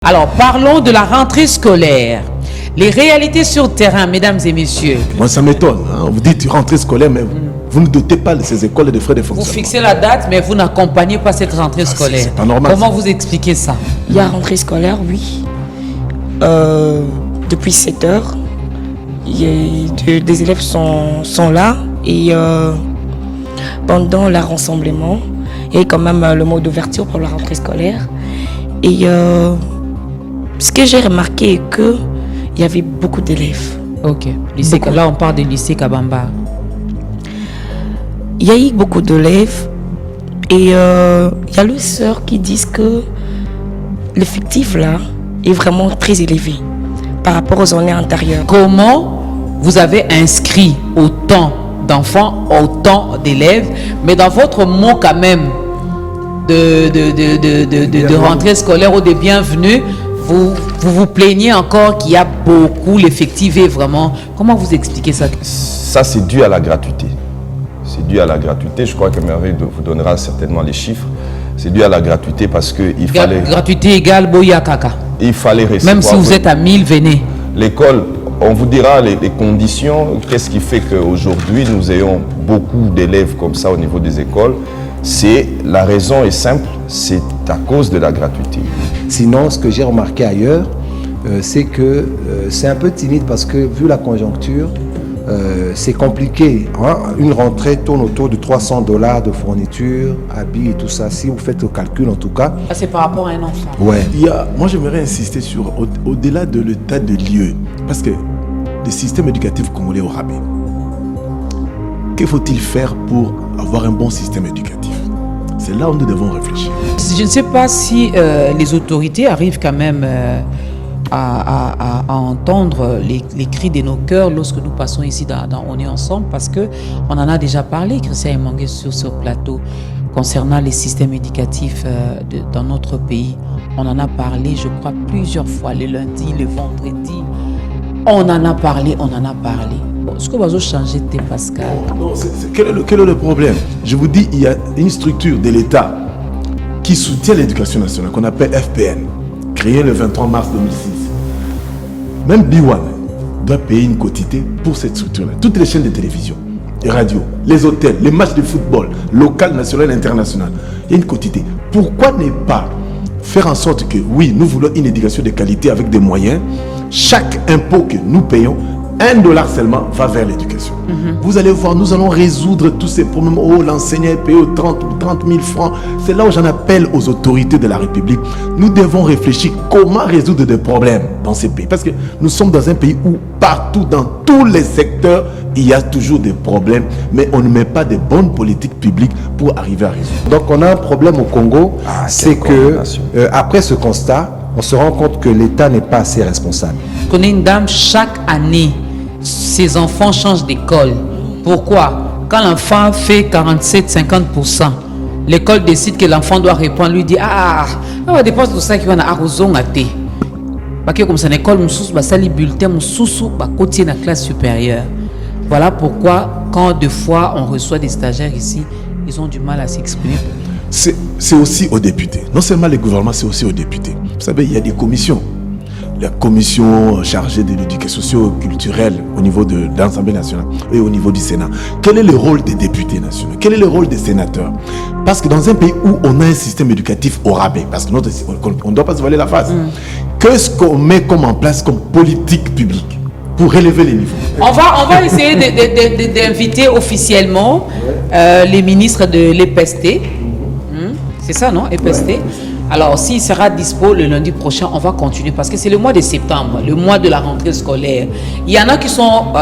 Alors, parlons de la rentrée scolaire. Les réalités sur terrain, mesdames et messieurs. Moi, ça m'étonne. Hein. Vous dites rentrée scolaire, mais vous ne dotez pas de ces écoles et de frais de fonctionnement. Vous fixez la date, mais vous n'accompagnez pas cette rentrée scolaire. C'est pas normal. Comment vous expliquez ça? Il y a rentrée scolaire, oui. Depuis 7 heures, des élèves sont là. Et pendant le rassemblement, il y a quand même le mot d'ouverture pour la rentrée scolaire. Et ce que j'ai remarqué est qu'il y avait beaucoup d'élèves. Ok. Lycée, là, on parle de lycée Kabamba. Il y a eu beaucoup d'élèves et il y a les sœurs qui disent que l'effectif là est vraiment très élevé par rapport aux années antérieures. Comment vous avez inscrit autant d'enfants, autant d'élèves, mais dans votre mot quand même de rentrée scolaire ou de bienvenue, vous plaignez encore qu'il y a beaucoup, l'effectif est vraiment... Comment vous expliquez ça? Ça, c'est dû à la gratuité. C'est dû à la gratuité. Je crois que Merveille vous donnera certainement les chiffres. C'est dû à la gratuité parce qu'il fallait... Gratuité égale Boya Kaka. Il fallait recevoir... Même si vous êtes à 1000, venez. L'école, on vous dira les conditions. Qu'est-ce qui fait qu'aujourd'hui, nous ayons beaucoup d'élèves comme ça au niveau des écoles? La raison est simple, c'est à cause de la gratuité. Sinon, ce que j'ai remarqué ailleurs, c'est que c'est un peu timide parce que vu la conjoncture, c'est compliqué. Hein? Une rentrée tourne autour de $300 de fourniture, habits et tout ça. Si vous faites le calcul, en tout cas. Ça, c'est par rapport à un enfant. Ouais. Moi, j'aimerais insister sur, au-delà de l'état de lieu, parce que le système éducatif congolais au rabais, que faut-il faire pour avoir un bon système éducatif? C'est là où nous devons réfléchir. Je ne sais pas si les autorités arrivent quand même à entendre les cris de nos cœurs lorsque nous passons ici On est ensemble, parce qu'on en a déjà parlé, Christian Emangué, sur ce plateau, concernant les systèmes éducatifs dans notre pays. On en a parlé, je crois, plusieurs fois, le lundi, le vendredi. On en a parlé. Est-ce que vous avez changé de Pascal? Non, quel est le problème? Je vous dis, il y a une structure de l'État qui soutient l'éducation nationale, qu'on appelle FPN, créée le 23 mars 2006. Même B1 doit payer une quotité pour cette structure-là. Toutes les chaînes de télévision, les radios, les hôtels, les matchs de football, local, national et international, il y a une quotité. Pourquoi ne pas faire en sorte que, oui, nous voulons une éducation de qualité avec des moyens. Chaque impôt que nous payons, $1 seulement va vers l'éducation. Vous allez voir, nous allons résoudre tous ces problèmes. Oh, l'enseignant est payé 30 000 francs. C'est là où j'en appelle aux autorités de la République. Nous devons réfléchir comment résoudre des problèmes dans ces pays. Parce que nous sommes dans un pays où partout, dans tous les secteurs, il y a toujours des problèmes, mais on ne met pas de bonnes politiques publiques pour arriver à résoudre. Donc on a un problème au Congo, c'est que après ce constat, on se rend compte que l'État n'est pas assez responsable. Je connais une dame, chaque année, ses enfants changent d'école. Pourquoi? Quand l'enfant fait 47-50%, l'école décide que l'enfant doit répondre, lui dit on va dépenser tout ça qui va à arroson à thé. Parce que comme ça, l'école, ça les bulletins, côté la classe supérieure. Voilà pourquoi, quand deux fois on reçoit des stagiaires ici, ils ont du mal à s'exprimer. C'est aussi aux députés. Non seulement les gouvernements, c'est aussi aux députés. Vous savez, il y a des commissions. La commission chargée de l'éducation socio-culturelle au niveau de l'Assemblée nationale et au niveau du Sénat. Quel est le rôle des députés nationaux? Quel est le rôle des sénateurs? Parce que dans un pays où on a un système éducatif au rabais, parce que on ne doit pas se voiler la face, qu'est-ce qu'on met en place comme politique publique pour relever les niveaux? On va essayer d'inviter officiellement les ministres de l'EPST. C'est ça, non? EPST. Alors, s'il sera dispo le lundi prochain, on va continuer parce que c'est le mois de septembre, le mois de la rentrée scolaire. Il y en a qui sont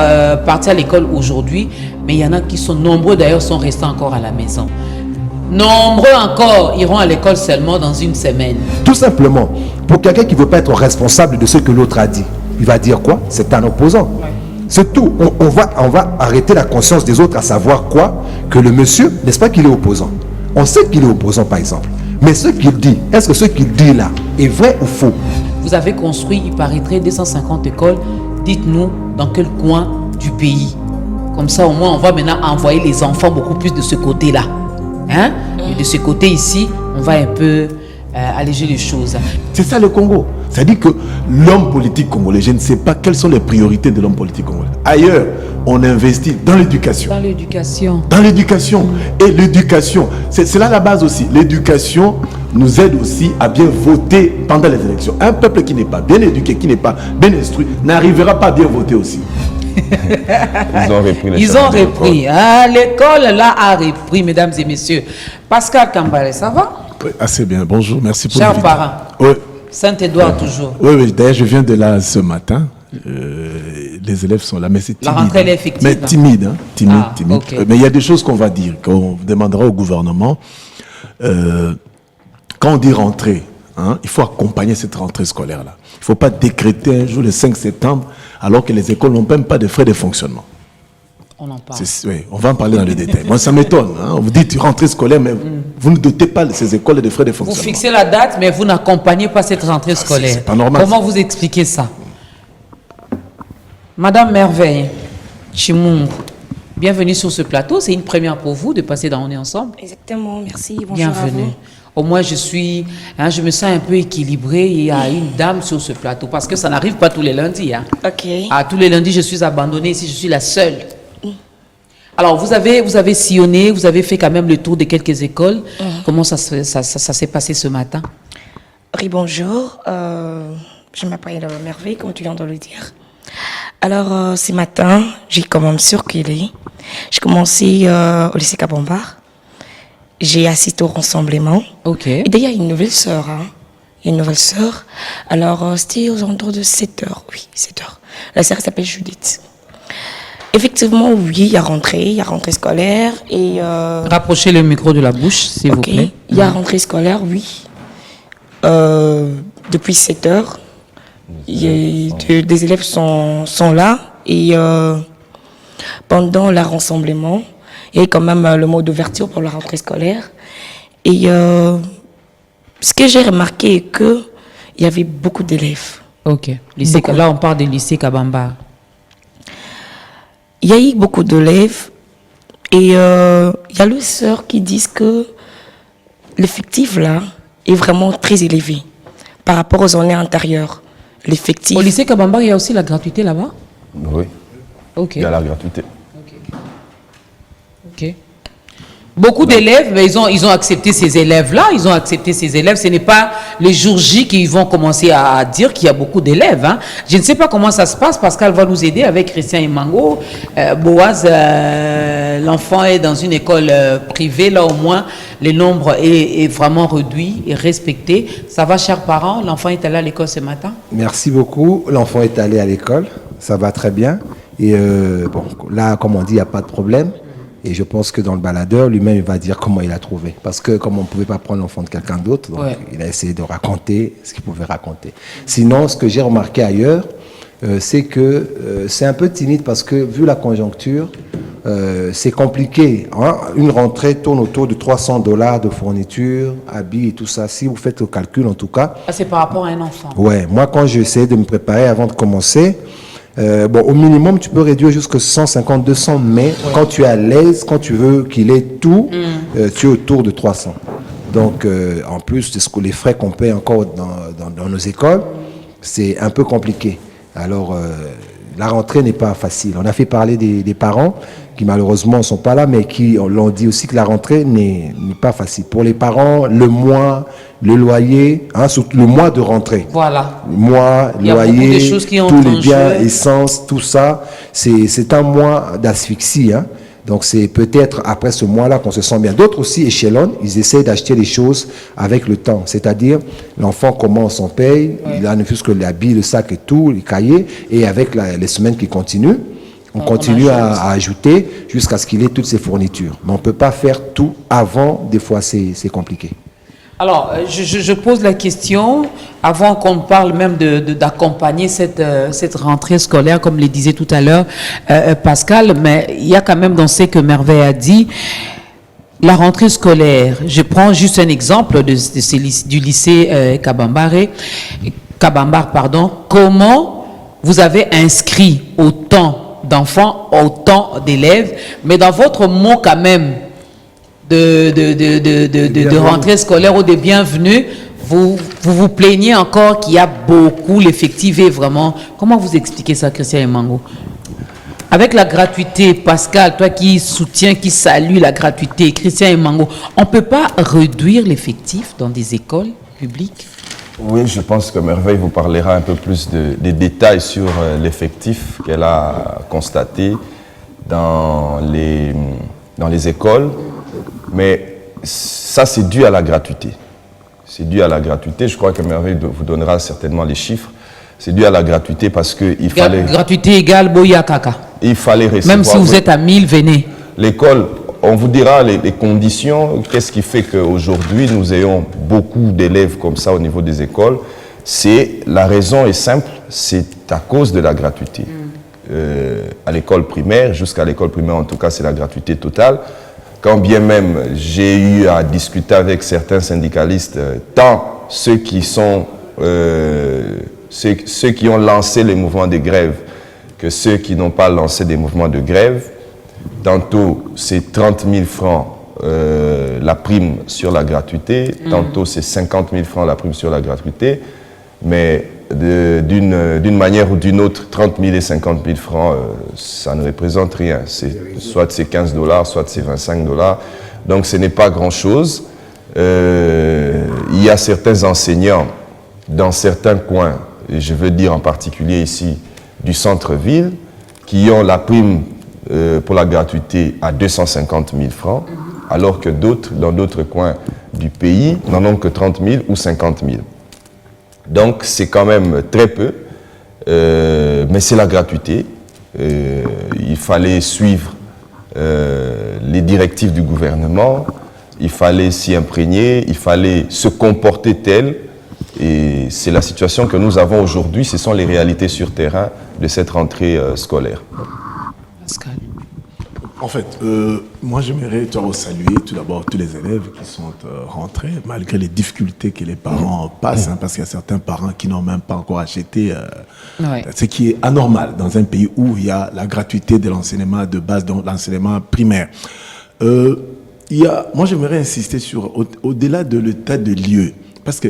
partis à l'école aujourd'hui, mais il y en a qui sont nombreux d'ailleurs, sont restés encore à la maison. Nombreux encore iront à l'école seulement dans une semaine. Tout simplement, pour quelqu'un qui ne veut pas être responsable de ce que l'autre a dit, il va dire quoi? C'est un opposant. Ouais. C'est tout. On va arrêter la conscience des autres à savoir quoi? Que le monsieur, n'est-ce pas qu'il est opposant? On sait qu'il est opposant, par exemple. Mais ce qu'il dit, est-ce que ce qu'il dit là est vrai ou faux? Vous avez construit, il paraîtrait, 250 écoles. Dites-nous dans quel coin du pays. Comme ça, au moins, on va maintenant envoyer les enfants beaucoup plus de ce côté-là. Hein? Et de ce côté ici, on va un peu alléger les choses. C'est ça le Congo. C'est-à-dire que l'homme politique congolais, je ne sais pas quelles sont les priorités de l'homme politique congolais. Ailleurs, on investit dans l'éducation. Dans l'éducation. Dans l'éducation. Et l'éducation, c'est là la base aussi. L'éducation nous aide aussi à bien voter pendant les élections. Un peuple qui n'est pas bien éduqué, qui n'est pas bien instruit, n'arrivera pas à bien voter aussi. Ils ont repris les Ils ont chemins de repris. l'école. Ah, l'école, là, a repris, mesdames et messieurs. Pascal Kambale, ça va? Oui, assez bien. Bonjour, merci pour Chers l'invitation. parents. Oui, Saint-Édouard, toujours. oui, d'ailleurs, je viens de là ce matin. Les élèves sont là, mais c'est La timide. rentrée, elle est effective, Mais hein? timide, hein, timide, Ah, timide. ok. Mais il y a des choses qu'on va dire, qu'on demandera au gouvernement. Quand on dit rentrée, hein, il faut accompagner cette rentrée scolaire-là. Il ne faut pas décréter un jour le 5 septembre alors que les écoles n'ont même pas de frais de fonctionnement. On en parle. Oui, on va en parler dans le détail. Moi, ça m'étonne. Hein. Vous dites rentrée scolaire, mais vous ne dotez pas ces écoles de frais de Vous fonctionnement. fixez la date, mais vous n'accompagnez pas cette rentrée scolaire. c'est pas normal, Comment ça. vous expliquez ça? Madame Merveille, Chimoun, bienvenue sur ce plateau. C'est une première pour vous de passer dans On est ensemble. Exactement, merci. Bonjour Bienvenue. à vous. Au moins, je me sens un peu équilibrée. Il y a une dame sur ce plateau parce que ça n'arrive pas tous les lundis. Hein. Ok. Tous les lundis, je suis abandonnée ici, je suis la seule. Alors, vous avez sillonné, vous avez fait quand même le tour de quelques écoles. Comment ça s'est passé ce matin? Oui, bonjour. Je m'appelle Merveille, comme tu viens de le dire. Alors, ce matin, j'ai quand même circulé. J'ai commencé au lycée Kabambar. J'ai assisté au rassemblement. Ok. Et d'ailleurs, il y a une nouvelle sœur. Hein. Il y a une nouvelle sœur. Alors, c'était aux alentours de 7 heures. Oui, 7 heures. La sœur s'appelle Judith. Effectivement, oui, il y a rentrée scolaire. Et, Rapprochez le micro de la bouche, s'il vous ok, plaît. il y a rentrée scolaire, oui. Depuis 7 heures, des élèves sont là. Et pendant le rassemblement, il y a quand même le mot d'ouverture pour la rentrée scolaire. Et ce que j'ai remarqué est qu'il y avait beaucoup d'élèves. Ok. Lycée, Beaucoup. là, on parle du lycée Kabamba. Il y a eu beaucoup d'élèves et il y a les sœurs qui disent que l'effectif là est vraiment très élevé par rapport aux années antérieures. L'effectif. Au lycée Kabamba, il y a aussi la gratuité là-bas? Oui, Ok. il y a la gratuité. Ok. Beaucoup d'élèves, mais ils ont accepté ces élèves-là, ils ont accepté ces élèves. Ce n'est pas les jours J qu'ils vont commencer à dire qu'il y a beaucoup d'élèves. Hein. Je ne sais pas comment ça se passe. Pascal va nous aider avec Christian et Mango. Boaz, l'enfant est dans une école privée. Là, au moins, le nombre est vraiment réduit et respecté. Ça va, chers parents? L'enfant est allé à l'école ce matin? Merci beaucoup. L'enfant est allé à l'école. Ça va très bien. Et bon, là, comme on dit, il n'y a pas de problème. Et je pense que dans le baladeur, lui-même, il va dire comment il a trouvé. Parce que comme on ne pouvait pas prendre l'enfant de quelqu'un d'autre, donc Ouais. il a essayé de raconter ce qu'il pouvait raconter. Sinon, ce que j'ai remarqué ailleurs, c'est que c'est un peu timide parce que, vu la conjoncture, c'est compliqué. Hein. Une rentrée tourne autour de $300 de fourniture, habits et tout ça. Si vous faites le calcul, en tout cas. Ah, c'est par rapport à un enfant. Ouais, moi, quand j'ai essayé de me préparer avant de commencer, bon, au minimum, tu peux réduire jusqu'à 150, 200, mais quand tu es à l'aise, quand tu veux qu'il ait tout, tu es autour de 300. Donc, en plus de les frais qu'on paie encore dans nos écoles, c'est un peu compliqué. Alors, la rentrée n'est pas facile. On a fait parler des parents qui malheureusement ne sont pas là, mais qui l'ont dit aussi que la rentrée n'est pas facile. Pour les parents, le mois, le loyer, hein, surtout le mois de rentrée. Voilà. Mois, Il y a beaucoup de loyer, choses qui tous entrent les en biens, jeu. essence, tout ça, c'est un mois d'asphyxie. Hein. Donc c'est peut-être après ce mois-là qu'on se sent bien. D'autres aussi échelonnent, ils essaient d'acheter les choses avec le temps. C'est-à-dire, l'enfant commence, on paye, il a ne fût-ce que l'habit, le sac et tout, les cahiers, et avec les semaines qui continuent, on continue à ajouter jusqu'à ce qu'il ait toutes ses fournitures. Mais on ne peut pas faire tout avant, des fois c'est compliqué. Alors, je pose la question, avant qu'on parle même d'accompagner cette rentrée scolaire, comme le disait tout à l'heure Pascal, mais il y a quand même dans ce que Merveille a dit, la rentrée scolaire. Je prends juste un exemple du lycée Kabambar, pardon. Comment vous avez inscrit autant d'enfants, autant d'élèves, mais dans votre mot quand même de rentrée scolaire ou de bienvenue, vous plaignez encore qu'il y a beaucoup, l'effectif est vraiment... Comment vous expliquez ça, Christian Emango? Avec la gratuité, Pascal, toi qui soutiens, qui salue la gratuité, Christian Emango, on ne peut pas réduire l'effectif dans des écoles publiques? Oui, je pense que Merveille vous parlera un peu plus des détails sur l'effectif qu'elle a constaté dans les écoles. Mais ça, c'est dû à la gratuité. C'est dû à la gratuité. Je crois que Merveille vous donnera certainement les chiffres. C'est dû à la gratuité parce qu'il fallait... Gratuité égale Boya Kaka. Il fallait recevoir... Même si vous êtes à 1000, venez. L'école, on vous dira les conditions. Qu'est-ce qui fait qu'aujourd'hui, nous ayons beaucoup d'élèves comme ça au niveau des écoles? La raison est simple, c'est à cause de la gratuité. À l'école primaire, jusqu'à l'école primaire en tout cas, c'est la gratuité totale. Quand bien même j'ai eu à discuter avec certains syndicalistes, tant ceux qui sont... ceux qui ont lancé les mouvements de grève que ceux qui n'ont pas lancé des mouvements de grève. Tantôt, c'est 30 000 francs la prime sur la gratuité, tantôt c'est 50 000 francs la prime sur la gratuité, mais d'une manière ou d'une autre, 30 000 et 50 000 francs, ça ne représente rien. Soit c'est 15 $, soit c'est 25 $. Donc ce n'est pas grand-chose. Il y a certains enseignants dans certains coins, et je veux dire en particulier ici du centre-ville, qui ont la prime pour la gratuité à 250 000 francs, alors que d'autres, dans d'autres coins du pays, n'en ont que 30 000 ou 50 000. Donc c'est quand même très peu, mais c'est la gratuité. Il fallait suivre les directives du gouvernement, il fallait s'y imprégner, il fallait se comporter tel. Et c'est la situation que nous avons aujourd'hui, ce sont les réalités sur terrain de cette rentrée scolaire. Pascal. En fait, moi j'aimerais saluer tout d'abord tous les élèves qui sont rentrés, malgré les difficultés que les parents passent, parce qu'il y a certains parents qui n'ont même pas encore acheté, ce qui est anormal dans un pays où il y a la gratuité de l'enseignement de base, donc l'enseignement primaire. Moi j'aimerais insister sur, au-delà de l'état de lieu, parce que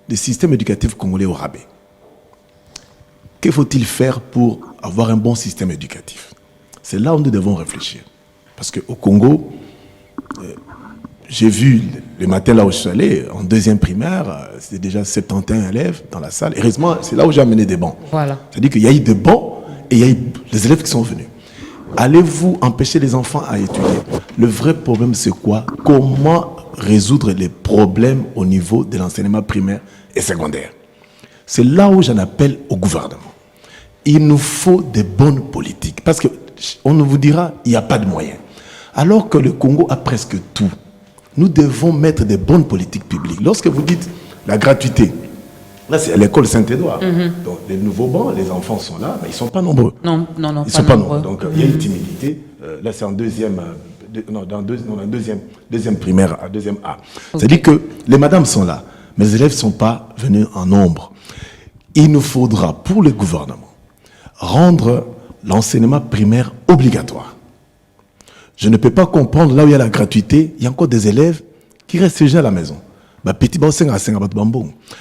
le système éducatif congolais est au rabais. Que faut-il faire pour avoir un bon système éducatif? C'est là où nous devons réfléchir. Parce qu'au Congo, j'ai vu le matin là où je suis allé, en deuxième primaire, c'était déjà 71 élèves dans la salle. Heureusement, c'est là où j'ai amené des bancs. Voilà. C'est-à-dire qu'il y a eu des bancs et il y a eu les élèves qui sont venus. Allez-vous empêcher les enfants à étudier? Le vrai problème, c'est quoi? Comment résoudre les problèmes au niveau de l'enseignement primaire et secondaire? C'est là où j'en appelle au gouvernement. Il nous faut des bonnes politiques. Parce qu'on nous vous dira, il n'y a pas de moyens. Alors que le Congo a presque tout. Nous devons mettre des bonnes politiques publiques. Lorsque vous dites la gratuité, là c'est à l'école Saint-Édouard. Donc les nouveaux bancs, les enfants sont là, mais ils ne sont pas nombreux. Non, ils ne sont pas nombreux. Donc il y a une timidité. Là c'est en deuxième... deuxième primaire, à deuxième A. Okay. C'est-à-dire que les madames sont là, mais les élèves ne sont pas venus en nombre. Il nous faudra, pour le gouvernement, rendre l'enseignement primaire obligatoire. Je ne peux pas comprendre, là où il y a la gratuité, il y a encore des élèves qui restent déjà à la maison.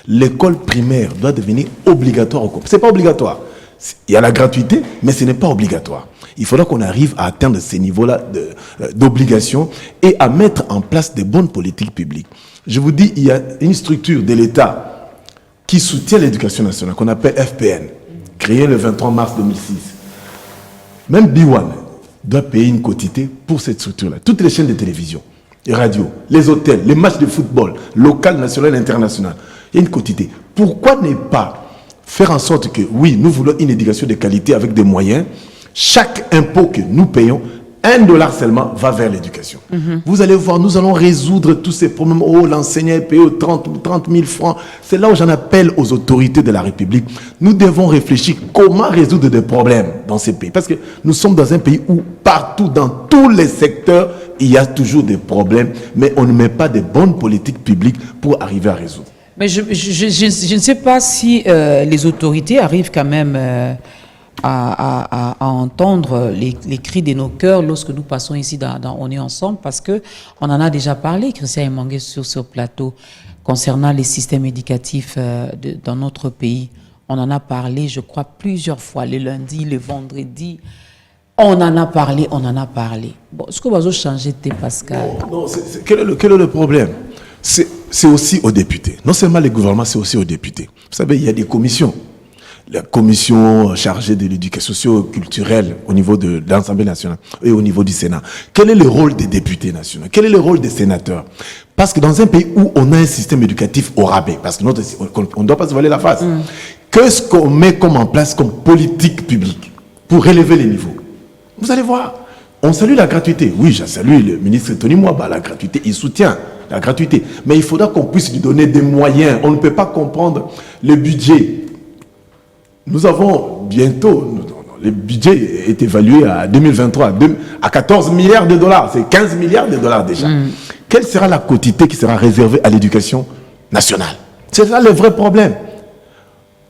L'école primaire doit devenir obligatoire. Ce n'est pas obligatoire. Il y a la gratuité, mais ce n'est pas obligatoire. Il faudra qu'on arrive à atteindre ces niveaux-là d'obligation et à mettre en place des bonnes politiques publiques. Je vous dis, il y a une structure de l'État qui soutient l'éducation nationale, qu'on appelle FPN, créée le 23 mars 2006. Même B1 doit payer une quotité pour cette structure-là. Toutes les chaînes de télévision, les radios, les hôtels, les matchs de football, local, national et international, il y a une quotité. Pourquoi ne pas faire en sorte que, oui, nous voulons une éducation de qualité avec des moyens. Chaque impôt que nous payons, $1 seulement va vers l'éducation. Vous allez voir, nous allons résoudre tous ces problèmes. Oh, l'enseignant est payé 30 000 francs. C'est là où j'en appelle aux autorités de la République. Nous devons réfléchir comment résoudre des problèmes dans ces pays. Parce que nous sommes dans un pays où partout, dans tous les secteurs, il y a toujours des problèmes, mais on ne met pas de bonnes politiques publiques pour arriver à résoudre. Mais je ne sais pas si les autorités arrivent quand même à entendre les cris de nos cœurs lorsque nous passons ici On est ensemble, parce qu'on en a déjà parlé, Christian Emango, sur ce plateau. concernant les systèmes éducatifs dans notre pays. On en a parlé, je crois, plusieurs fois, le lundi, le vendredi. On en a parlé. Bon, est-ce que vous avez changé, Pascal? Non, quel est le problème? C'est aussi aux députés. Non seulement les gouvernements, c'est aussi aux députés. Vous savez, il y a des commissions. La commission chargée de l'éducation socio-culturelle au niveau de l'Assemblée nationale et au niveau du Sénat. Quel est le rôle des députés nationaux? Quel est le rôle des sénateurs? Parce que dans un pays où on a un système éducatif au rabais, parce que on ne doit pas se voiler la face, qu'est-ce qu'on met comme en place comme politique publique pour relever les niveaux? Vous allez voir, on salue la gratuité. Oui, je salue le ministre Tony Mwaba, la gratuité, il soutient la gratuité. Mais il faudra qu'on puisse lui donner des moyens. On ne peut pas comprendre le budget. Nous avons bientôt, le budget est évalué à 2023 à 14 milliards de dollars. C'est 15 milliards de dollars déjà. Quelle sera la quotité qui sera réservée à l'éducation nationale? C'est ça le vrai problème.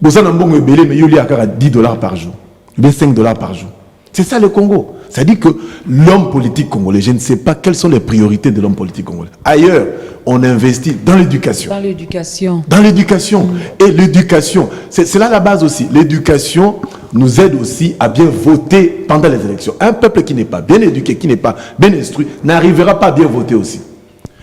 Vous avez un bon mais il y a 10 dollars par jour, 5 dollars par jour. C'est ça le Congo. C'est-à-dire que l'homme politique congolais, je ne sais pas quelles sont les priorités de l'homme politique congolais. Ailleurs, on investit dans l'éducation. Dans l'éducation. Dans l'éducation. Et l'éducation, c'est là la base aussi. L'éducation nous aide aussi à bien voter pendant les élections. Un peuple qui n'est pas bien éduqué, qui n'est pas bien instruit, n'arrivera pas à bien voter aussi.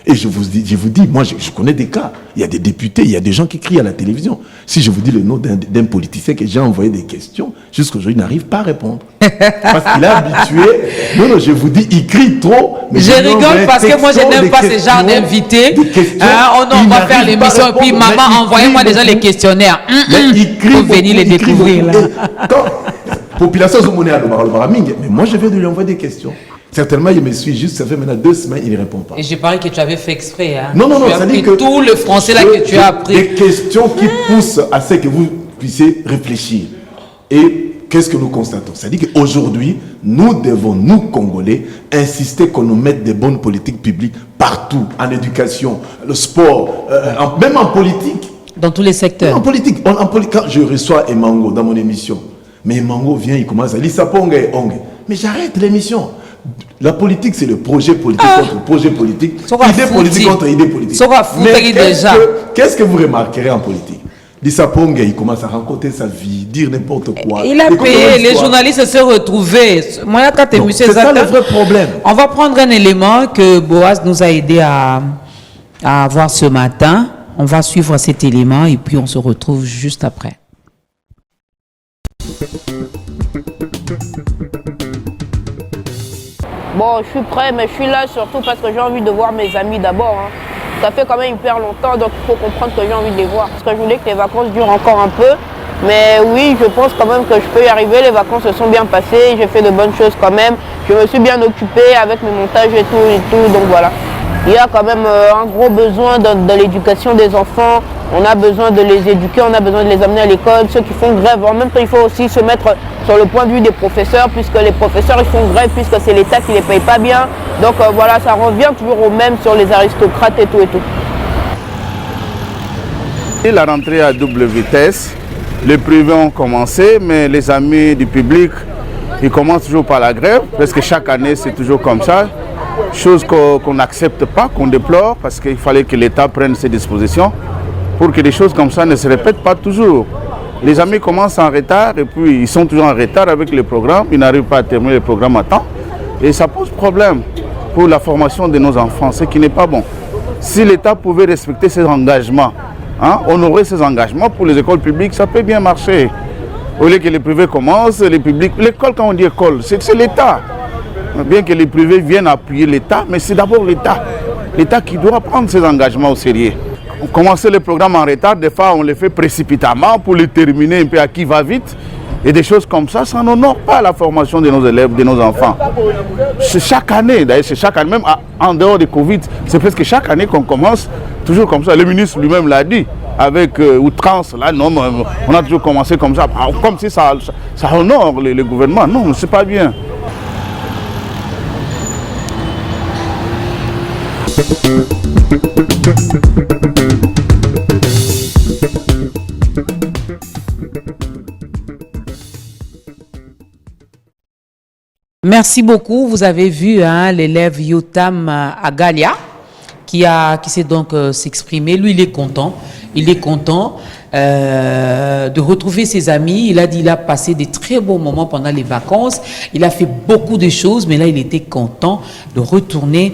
Et je vous dis, moi je connais des cas. Il y a des députés, il y a des gens qui crient à la télévision. Si je vous dis le nom d'un politicien que j'ai envoyé des questions, jusqu'aujourd'hui, il n'arrive pas à répondre. Parce qu'il est habitué. Non, je vous dis, il crie trop. Mais je rigole parce que moi, je n'aime pas ce genre d'invités. On va faire l'émission et puis maman, envoyez-moi déjà les questionnaires. Il crie pour venir les découvrir là. Quand population mais moi, je vais de lui envoyer des questions. Certainement, il me suit juste, ça fait maintenant 2 semaines, il ne répond pas. Et j'ai parlé que tu avais fait exprès. Hein. Non, ça dit que tout le français là que tu as appris. Des questions qui poussent à ce que vous puissiez réfléchir. Et qu'est-ce que nous constatons? C'est-à-dire qu'aujourd'hui, nous devons, nous Congolais, insister qu'on nous mette des bonnes politiques publiques partout, en éducation, le sport, même en politique. Dans tous les secteurs. En politique. Quand je reçois Emango dans mon émission, mais Emango vient, il commence à dire Saponga et Ongue. Mais j'arrête l'émission. La politique, c'est le projet politique contre projet politique. Idée politique contre idée politique. Mais qu'est-ce que vous remarquerez en politique? Lissaponga, il commence à raconter sa vie, dire n'importe quoi. Il a payé, les journalistes se retrouvaient. C'est ça le vrai problème. On va prendre un élément que Boaz nous a aidé à avoir ce matin. On va suivre cet élément et puis on se retrouve juste après. Bon, je suis prêt, mais je suis là surtout parce que j'ai envie de voir mes amis d'abord. Hein. Ça fait quand même hyper longtemps, donc il faut comprendre que j'ai envie de les voir. Parce que je voulais que les vacances durent encore un peu. Mais oui, je pense quand même que je peux y arriver. Les vacances se sont bien passées, j'ai fait de bonnes choses quand même. Je me suis bien occupé avec mes montages et tout, donc voilà. Il y a quand même un gros besoin de l'éducation des enfants. On a besoin de les éduquer, on a besoin de les amener à l'école. Ceux qui font grève, en même temps, il faut aussi se mettre sur le point de vue des professeurs, puisque les professeurs, ils font grève, puisque c'est l'État qui ne les paye pas bien. Donc voilà, ça revient toujours au même sur les aristocrates et tout et tout. La rentrée à double vitesse, les privés ont commencé, mais les amis du public, ils commencent toujours par la grève, parce que chaque année, c'est toujours comme ça. Chose qu'on n'accepte pas, qu'on déplore, parce qu'il fallait que l'État prenne ses dispositions pour que des choses comme ça ne se répètent pas toujours. Les amis commencent en retard et puis ils sont toujours en retard avec les programmes, ils n'arrivent pas à terminer les programmes à temps et ça pose problème pour la formation de nos enfants, ce qui n'est pas bon. Si l'État pouvait respecter ses engagements, honorer ses engagements pour les écoles publiques, ça peut bien marcher. Au lieu que les privés commencent, les publics... L'école, quand on dit école, c'est l'État. Bien que les privés viennent appuyer l'État, mais c'est d'abord l'État. L'État qui doit prendre ses engagements au sérieux. On commence les programmes en retard, des fois on les fait précipitamment pour les terminer un peu à qui va vite. Et des choses comme ça n'honore pas la formation de nos élèves, de nos enfants. C'est chaque année, d'ailleurs c'est chaque année, même en dehors de Covid, c'est presque chaque année qu'on commence toujours comme ça. Le ministre lui-même l'a dit, avec outrance, là, non, on a toujours commencé comme ça, comme si ça honore le gouvernement. Non, c'est pas bien. Merci beaucoup. Vous avez vu l'élève Yotam Agalia qui s'est donc s'exprimer. Lui, il est content. Il est content de retrouver ses amis. Il a dit qu'il a passé des très bons moments pendant les vacances. Il a fait beaucoup de choses, mais là, il était content de retourner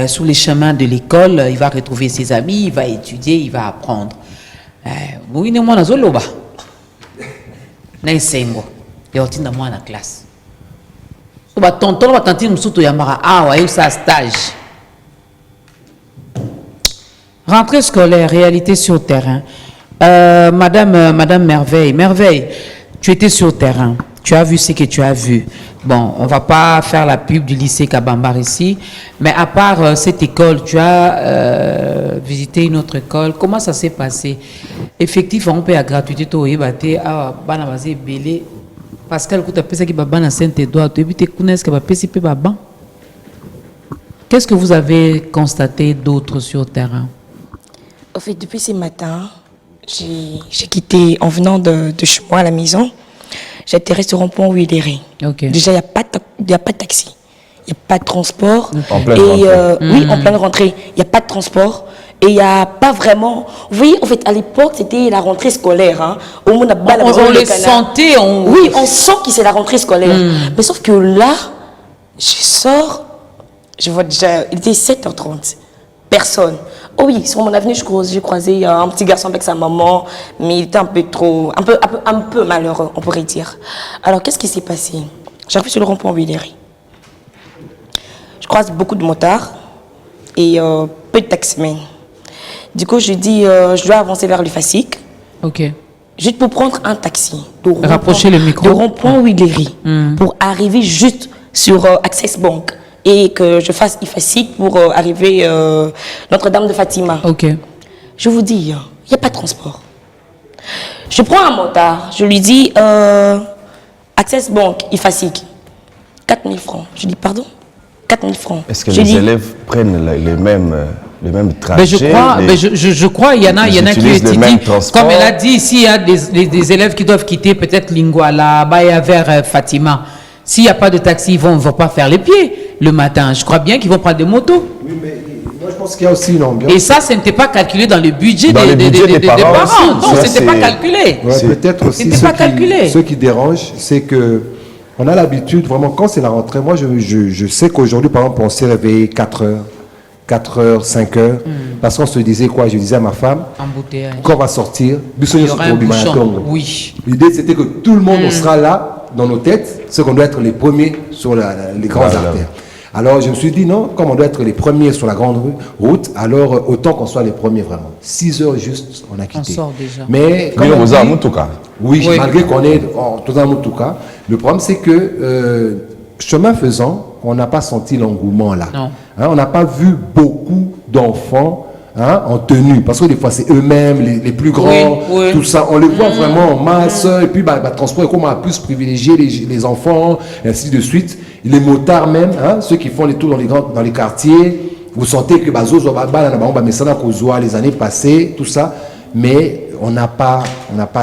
sur les chemins de l'école. Il va retrouver ses amis, il va étudier, il va apprendre. Oui, ne moi nazoloba. Na esengo. Ya otinda moi na classe. So ba tonton ba tantine musuto ya mara awa yo sa stage. Rentrée scolaire, réalité sur terrain. Madame Merveille, tu étais sur terrain. Tu as vu ce que tu as vu. Bon, on ne va pas faire la pub du lycée Kabambar ici, mais à part cette école, tu as visité une autre école. Comment ça s'est passé? Effectivement, on peut à gratuité, Pascal, qu'est-ce que vous avez constaté d'autre sur le terrain? En fait, depuis ce matin, j'ai quitté, en venant de chez moi à la maison, j'ai atterri sur un pont Willery. Okay. Déjà, il n'y a pas de taxi, il n'y a pas de transport. En pleine rentrée. Oui, en pleine rentrée, il n'y a pas de transport. Et il n'y a pas vraiment... Vous voyez, en fait, à l'époque, c'était la rentrée scolaire. Hein. On les sentait. Oui, on sent que c'est la rentrée scolaire. Mais sauf que là, je sors, je vois déjà, il était 7h30. Personne. Oh oui, sur mon avenue, j'ai croisé un petit garçon avec sa maman, mais il était un peu malheureux, on pourrait dire. Alors, qu'est-ce qui s'est passé? J'arrive sur le rond-point Willery. Je croise beaucoup de motards et peu de taximens. Du coup, je dis, je dois avancer vers le FASIC. Ok. Juste pour prendre un taxi. Rapprocher le micro. De rond-point Willery. Pour arriver juste sur Access Bank. Et que je fasse IFASIC pour arriver Notre-Dame de Fatima. Ok. Je vous dis, il n'y a pas de transport. Je prends un motard, je lui dis Access Bank, IFASIC, 4 000 francs. Je dis pardon, 4 000 francs. Est-ce que les élèves prennent les mêmes trajets? Je crois, il y en a qui étudient. Comme elle a dit, s'il y a des élèves qui doivent quitter peut-être Lingouala, Baya vers Fatima. S'il n'y a pas de taxi, ils ne vont pas faire les pieds le matin. Je crois bien qu'ils vont prendre des motos. Oui, mais moi je pense qu'il y a aussi une ambiance. Et ça, ce n'était pas calculé dans le budget des parents. Aussi, non, ce n'était pas calculé. Ouais, peut-être aussi ce qui dérange, c'est que on a l'habitude, vraiment, quand c'est la rentrée, moi je sais qu'aujourd'hui, par exemple, on s'est réveillé 4h, 5h, parce qu'on se disait quoi? Je disais à ma femme, quand on va sortir, il y aura un bouchon. Oui. L'idée, c'était que tout le monde sera là, dans nos têtes, c'est qu'on doit être les premiers sur les grandes artères. Alors je me suis dit non, comme on doit être les premiers sur la grande route, alors autant qu'on soit les premiers vraiment. 6h juste, on a quitté. On sort déjà. Mais oui, malgré qu'on est tous en Moutouka, le problème c'est que chemin faisant, on n'a pas senti l'engouement là. Non. Hein, on n'a pas vu beaucoup d'enfants en tenue, parce que des fois c'est eux-mêmes les plus grands, tout ça, on les voit vraiment en masse, et puis transport, comment on a plus privilégié les enfants, et ainsi de suite. Les motards même, ceux qui font les tours dans les quartiers, vous sentez que les années passées, tout ça, mais on n'a pas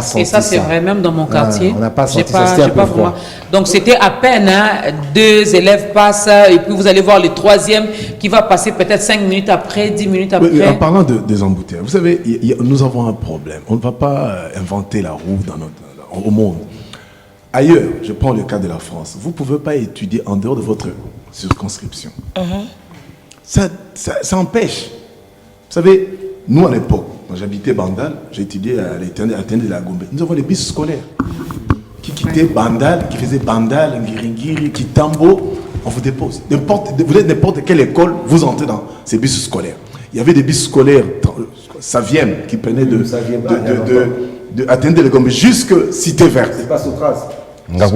senti ça. Et ça, c'est vrai, même dans mon quartier. On n'a pas senti ça, c'était un peu froid. Donc, c'était à peine, 2 élèves passent, et puis vous allez voir le 3e qui va passer peut-être 5 minutes après, 10 minutes après. Oui, en parlant des embouteillages, vous savez, nous avons un problème. On ne va pas inventer la roue au monde. Ailleurs, je prends le cas de la France, vous ne pouvez pas étudier en dehors de votre circonscription. Ça empêche. Vous savez, nous à l'époque, quand j'habitais Bandal, j'ai étudié à l'Éternel de la Gombe. Nous avons les bus scolaires qui quittaient Bandal, qui faisaient Bandal, Ngiringiri, Kitambo, on vous dépose. Vous êtes n'importe quelle école, vous entrez dans ces bus scolaires. Il y avait des bus scolaires Saviem qui prenaient de Atteindre de la Gombe jusqu'à Cité Verte. C'est pas Sotras. Non,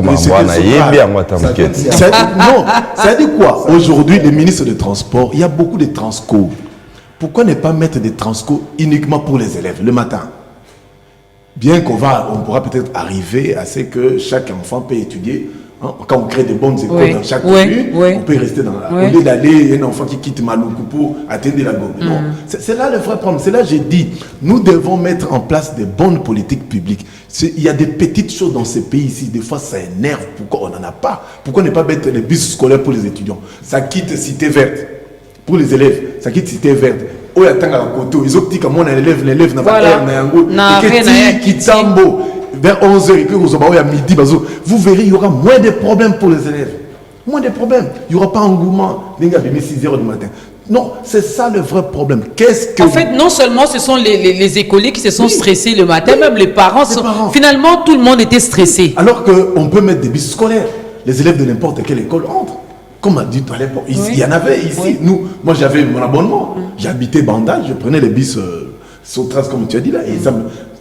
ça dit quoi? Aujourd'hui, les ministres des Transports, il y a beaucoup de transco. Pourquoi ne pas mettre des transco uniquement pour les élèves le matin? Bien on pourra peut-être arriver à ce que chaque enfant peut étudier. Quand on crée de bonnes écoles dans chaque commune, on peut rester dans la... Au lieu d'aller, un enfant qui quitte Maluku pour atteindre la Gombe. Non, c'est là le vrai problème. C'est là que j'ai dit, nous devons mettre en place des bonnes politiques publiques. Il y a des petites choses dans ces pays ici, des fois ça énerve. Pourquoi on n'en a pas? Pourquoi ne pas mettre les bus scolaires pour les étudiants? Ça quitte Cité Verte pour les élèves, ça qui est cité verte. Oh, attends à côté, ils ont dit que mon élève n'a pas Voilà. l'air, qui tambo vers 11h et que vous avez à midi, vous verrez, il y aura moins de problèmes pour les élèves. Moins de problèmes. Il n'y aura pas engouement. Les gars, 6h du matin. Non, c'est ça le vrai problème. Qu'est-ce que... En fait, non seulement ce sont les écoliers qui se sont stressés le matin, même les parents. Finalement, tout le monde était stressé. Alors qu'on peut mettre des bus scolaires. Les élèves de n'importe quelle école entrent. Comme on a dit à l'époque, il y en avait ici. Oui. Moi, j'avais mon abonnement. J'habitais Bandal, je prenais les bus Sotras, comme tu as dit là.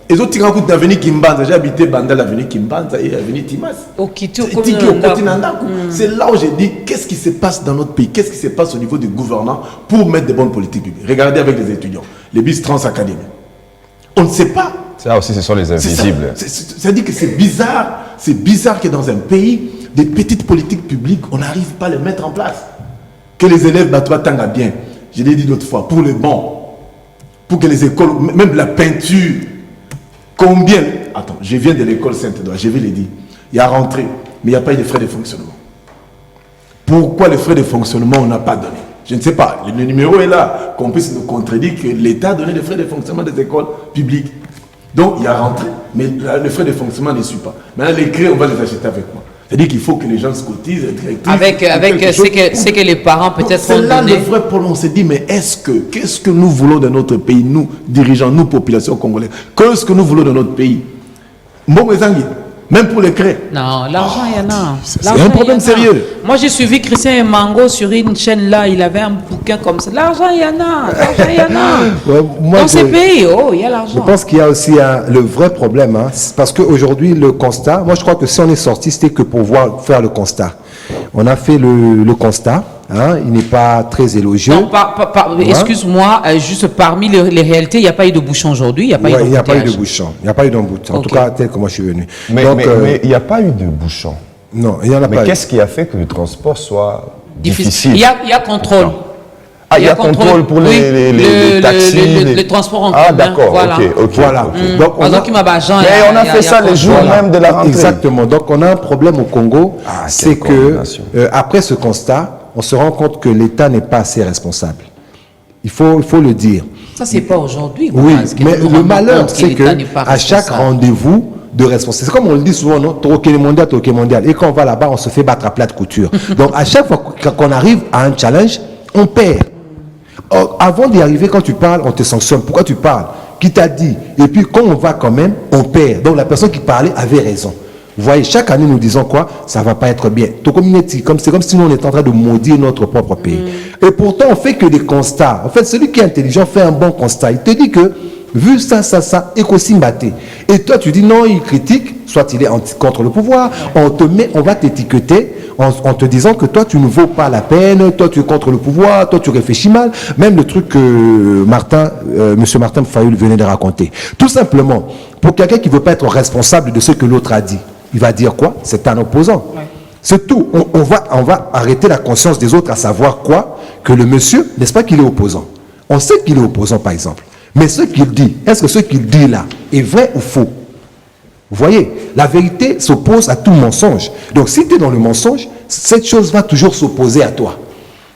Et autres, tu as l'avenue Kimbanza. J'ai habité Bandal, l'avenue Kimbanza et l'avenue Timas. C'est là où j'ai dit, qu'est-ce qui se passe dans notre pays? Qu'est-ce qui se passe au niveau du gouvernement pour mettre des bonnes politiques publiques? Regardez avec les étudiants, les bus transacadémiques. On ne sait pas. Ça aussi, ce sont les invisibles. Ça dit que c'est bizarre. C'est bizarre que dans un pays, des petites politiques publiques, on n'arrive pas à les mettre en place. Que les élèves battent bien. Je l'ai dit l'autre fois, pour les bons, pour que les écoles, même la peinture, combien... Attends, je viens de l'école Saint-Edouard, je vais le dire. Il y a rentré, mais il n'y a pas eu de frais de fonctionnement. Pourquoi les frais de fonctionnement, on n'a pas donné? Je ne sais pas. Le numéro est là, qu'on puisse nous contredire que l'État a donné les frais de fonctionnement des écoles publiques. Donc, il y a rentré, mais les frais de fonctionnement ne suivent pas. Maintenant, les créés, on va les acheter avec moi. C'est-à-dire qu'il faut que les gens se cotisent. Avec ce que les parents peut-être ont donné. C'est là le vrai problème. On s'est dit, mais qu'est-ce que nous voulons de notre pays, nous, dirigeants, nous, population congolaise? Qu'est-ce que nous voulons de notre pays? Même pour les créer. Non, l'argent, il y en a. C'est un problème sérieux. Moi, j'ai suivi Christian Mango sur une chaîne là. Il avait un bouquin comme ça. L'argent, il y en a. L'argent, il y en a. Ouais, dans ces pays, il y a l'argent. Je pense qu'il y a aussi le vrai problème. Parce qu'aujourd'hui, le constat, moi je crois que si on est sorti, c'était que pour faire le constat. On a fait le constat. Il n'est pas très élogieux. Non, excuse-moi, juste parmi les réalités, il n'y a pas eu de bouchon aujourd'hui. Il n'y a pas eu de bouchon. Il n'y a pas eu d'embouteillage. En tout cas, tel que moi je suis venu. Mais il n'y a pas eu de bouchon. Non, il n'y en a pas eu. Mais qu'est-ce qui a fait que le transport soit difficile? Il y a contrôle. Ah, il y a contrôle pour les taxis, les transports en commun. Ah, d'accord, voilà. Voilà. Donc, on a fait ça les jours même de la rentrée. Exactement. Donc, on a un problème au Congo. C'est que, après ce constat, on se rend compte que l'État n'est pas assez responsable. Il faut le dire. Ça, c'est pas aujourd'hui. Oui, mais le malheur, c'est qu'à chaque rendez-vous de responsabilité, c'est comme on le dit souvent, non? Troquer mondial. Et quand on va là-bas, on se fait battre à plat de couture. Donc, à chaque fois qu'on arrive à un challenge, on perd. Avant d'y arriver, quand tu parles, on te sanctionne. Pourquoi tu parles? Qui t'a dit? Et puis, quand on va quand même, on perd. Donc, la personne qui parlait avait raison. Vous voyez, chaque année, nous disons quoi? Ça ne va pas être bien. C'est comme si nous, on était en train de maudire notre propre pays. Et pourtant, on fait que des constats. En fait, celui qui est intelligent fait un bon constat. Il te dit que, vu ça, et qu'aussi mbaté. Et toi, tu dis non, il critique, soit il est contre le pouvoir, on va t'étiqueter en te disant que toi, tu ne vaux pas la peine, toi, tu es contre le pouvoir, toi, tu réfléchis mal. Même le truc que M. Martin Fayoul venait de raconter. Tout simplement, pour quelqu'un qui ne veut pas être responsable de ce que l'autre a dit, il va dire quoi? C'est un opposant. Ouais. C'est tout. On va arrêter la conscience des autres à savoir quoi? Que le monsieur, n'est-ce pas qu'il est opposant? On sait qu'il est opposant, par exemple. Mais ce qu'il dit, est-ce que ce qu'il dit là est vrai ou faux? Vous voyez, la vérité s'oppose à tout mensonge. Donc si tu es dans le mensonge, cette chose va toujours s'opposer à toi.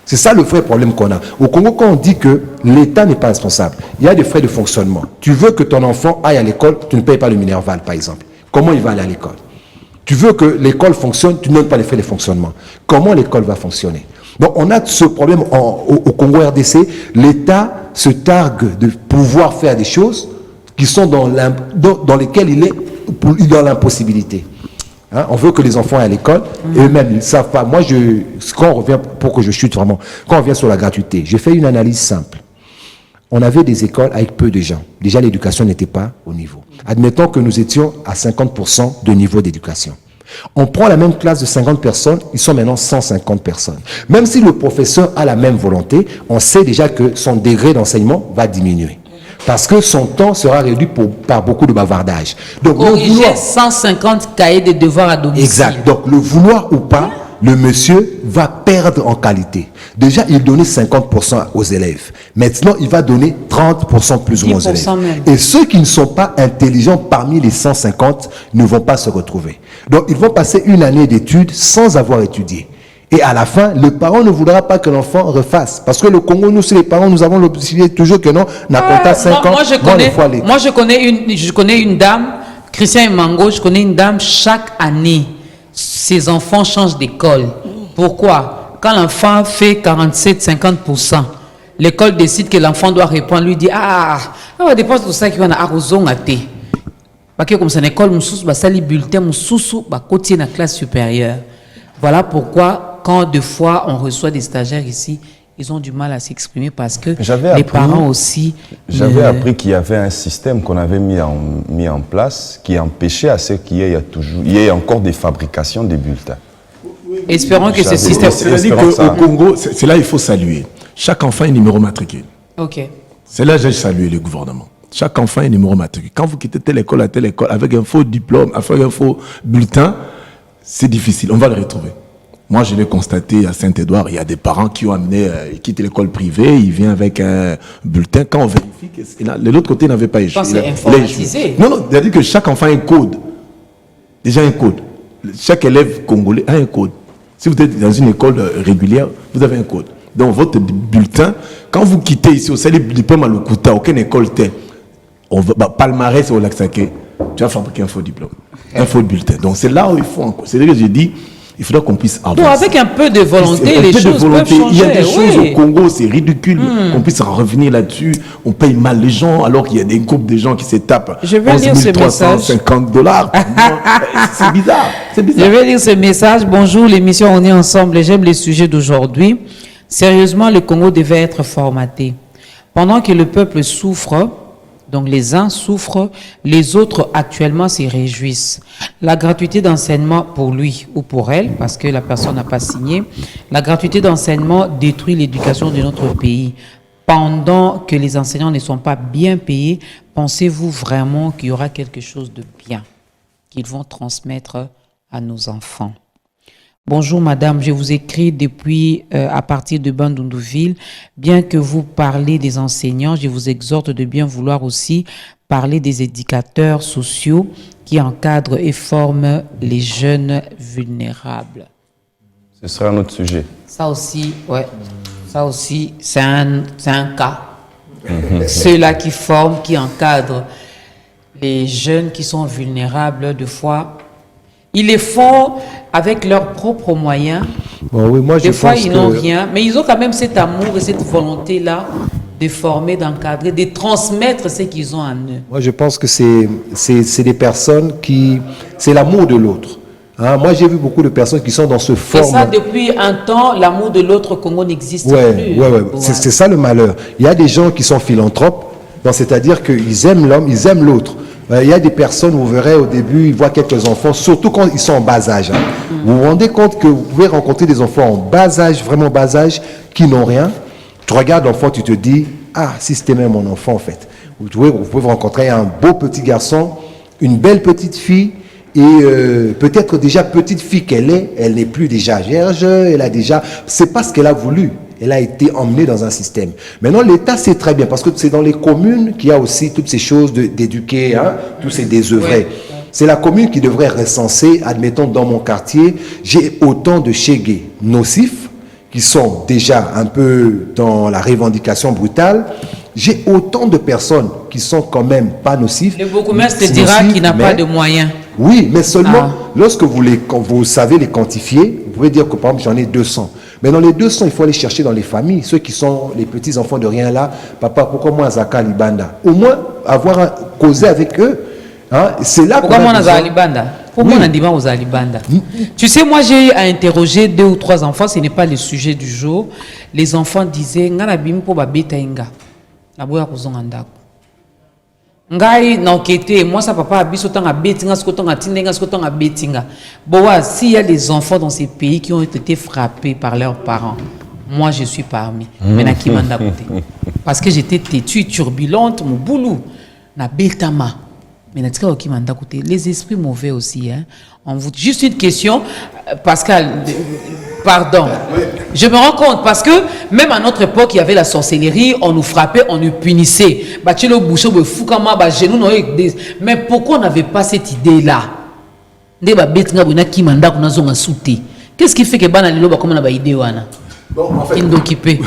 C'est ça le vrai problème qu'on a. Au Congo, quand on dit que l'État n'est pas responsable, il y a des frais de fonctionnement. Tu veux que ton enfant aille à l'école, tu ne payes pas le Minerval, par exemple. Comment il va aller à l'école? Tu veux que l'école fonctionne, tu ne donnes pas les frais de fonctionnement. Comment l'école va fonctionner? Donc on a ce problème au Congo RDC. L'État se targue de pouvoir faire des choses qui sont dans lesquelles il est dans l'impossibilité. On veut que les enfants aient à l'école, et eux-mêmes, ils ne savent pas. Moi, quand on revient, pour que je chute vraiment, quand on revient sur la gratuité, j'ai fait une analyse simple. On avait des écoles avec peu de gens. Déjà, l'éducation n'était pas au niveau. Admettons que nous étions à 50% de niveau d'éducation. On prend la même classe de 50 personnes, ils sont maintenant 150 personnes. Même si le professeur a la même volonté, on sait déjà que son degré d'enseignement va diminuer. Parce que son temps sera réduit par beaucoup de bavardage. Donc, corriger 150 cahiers de devoirs à domicile. Exact. Donc, le vouloir ou pas, le monsieur va perdre en qualité. Déjà, il donnait 50% aux élèves. Maintenant, il va donner 30% plus ou moins aux élèves. Même. Et ceux qui ne sont pas intelligents parmi les 150 ne vont pas se retrouver. Donc, ils vont passer une année d'études sans avoir étudié. Et à la fin, le parent ne voudra pas que l'enfant refasse. Parce que le Congo, nous, c'est les parents, nous avons l'obligation toujours que non, n'a compté 5 ans. Moi, je connais une dame, Christian et Mango, je connais une dame, chaque année, ses enfants changent d'école. Pourquoi? Quand l'enfant fait 47-50%, l'école décide que l'enfant doit répondre, lui dit, on dépense tout ça qui va à Arozon à thé. Parce que comme c'est une école, on va les bulletins, on va continuer la classe supérieure. Voilà pourquoi, quand deux fois on reçoit des stagiaires ici, ils ont du mal à s'exprimer parce que les parents aussi... J'avais appris qu'il y avait un système qu'on avait mis en place qui empêchait à ce qu'il y ait encore des fabrications des bulletins. Espérons que ce système... C'est-à-dire qu'au Congo, c'est là il faut saluer. Chaque enfant est numéro matricule. Ok. C'est là que j'ai salué le gouvernement. Chaque enfant est numéro matricule. Quand vous quittez telle école à telle école avec un faux diplôme, avec un faux bulletin, c'est difficile. On va le retrouver. Moi, je l'ai constaté à Saint-Édouard, il y a des parents qui ont amené, ils quittent l'école privée, ils viennent avec un bulletin. Quand on vérifie que de l'autre côté, il n'avait pas échoué. C'est informatisé. Non, c'est-à-dire que chaque enfant a un code. Déjà un code. Chaque élève congolais a un code. Si vous êtes dans une école régulière, vous avez un code. Donc, votre bulletin, quand vous quittez ici, au Sali diplôme à l'Okuta, aucune école telle, palmarès au Lac-Saké, tu vas fabriquer un faux diplôme, un faux bulletin. Donc, c'est là où il faut encore. C'est là que j'ai dit, il faudra qu'on puisse avancer. Donc, avec un peu de volonté, les choses peuvent changer. Il y a des choses au Congo, c'est ridicule qu'on puisse en revenir là-dessus. On paye mal les gens alors qu'il y a des groupes de gens qui se tapent. Je vais lire ce message. $11,350. C'est bizarre. Je vais lire ce message. Bonjour, l'émission On est ensemble. J'aime les sujets d'aujourd'hui. Sérieusement, le Congo devait être formaté. Pendant que le peuple souffre, donc les uns souffrent, les autres actuellement s'y réjouissent. La gratuité d'enseignement pour lui ou pour elle, parce que la personne n'a pas signé, la gratuité d'enseignement détruit l'éducation de notre pays. Pendant que les enseignants ne sont pas bien payés, pensez-vous vraiment qu'il y aura quelque chose de bien qu'ils vont transmettre à nos enfants? Bonjour madame, je vous écris depuis à partir de Bandundouville. Bien que vous parlez des enseignants, je vous exhorte de bien vouloir aussi parler des éducateurs sociaux qui encadrent et forment les jeunes vulnérables. Ce sera un autre sujet. Ça aussi, ouais. Ça aussi, c'est un cas. Ceux-là qui forment, qui encadrent les jeunes qui sont vulnérables, de fois, ils les font avec leurs propres moyens. Bon, oui, moi, des fois, ils n'ont rien, mais ils ont quand même cet amour et cette volonté-là de former, d'encadrer, de transmettre ce qu'ils ont en eux. Moi, je pense que c'est des personnes qui... C'est l'amour de l'autre. Hein? Moi, j'ai vu beaucoup de personnes qui sont dans ce format. Et ça, depuis un temps, l'amour de l'autre au Congo n'existe plus. Ouais. C'est ça le malheur. Il y a des gens qui sont philanthropes, c'est-à-dire qu'ils aiment l'homme, ils aiment l'autre. Il y a des personnes, vous verrez au début, ils voient quelques enfants, surtout quand ils sont en bas âge. Hein. Vous vous rendez compte que vous pouvez rencontrer des enfants en bas âge, vraiment bas âge, qui n'ont rien. Tu regardes l'enfant, tu te dis, ah, si c'était même mon enfant en fait. Vous pouvez rencontrer un beau petit garçon, une belle petite fille, et peut-être déjà petite fille qu'elle est, elle n'est plus déjà vierge, elle a déjà... C'est pas ce qu'elle a voulu. Elle a été emmenée dans un système. Maintenant, l'État sait très bien, parce que c'est dans les communes qu'il y a aussi toutes ces choses d'éduquer, hein, tous ces désœuvrés. Oui. C'est la commune qui devrait recenser, admettons, dans mon quartier, j'ai autant de chégués nocifs, qui sont déjà un peu dans la revendication brutale. J'ai autant de personnes qui sont quand même pas nocifs. Le bourgmestre te dira qu'il n'a pas de moyens. Oui, mais seulement lorsque vous savez les quantifier, vous pouvez dire que par exemple j'en ai 200. Mais dans les 200, il faut aller chercher dans les familles, ceux qui sont les petits enfants de rien là. Papa, pourquoi moi Zaka Libanda? Au moins avoir causé avec eux. Hein, c'est là pourquoi moi Zaka Libanda? Pourquoi on dit aux Alibanda? Tu sais, moi j'ai eu à interroger 2 ou 3 enfants, ce n'est pas le sujet du jour. Les enfants disaient, ngana bim po ba beta inga. Na boya kuzonga ndako. Ngai na okete, moi ça papa abiso tanga betinga sko tanga tindenga sko tanga betinga. Boa, s'il y a des enfants dans ces pays qui ont été frappés par leurs parents, moi je suis parmi. Mais na ki manda côté. Parce que j'étais têtue, turbulente, mon boulot na betama. Mais na tika ki manda côté, les esprits mauvais aussi hein. On vous juste une question Pascal, pardon. Je me rends compte parce que même à notre époque, il y avait la sorcellerie, on nous frappait, on nous punissait. Mais pourquoi on n'avait pas cette idée-là? Qu'est-ce qui fait que Banalilo va comme on a idée wana? Bon, en fait, Occupé.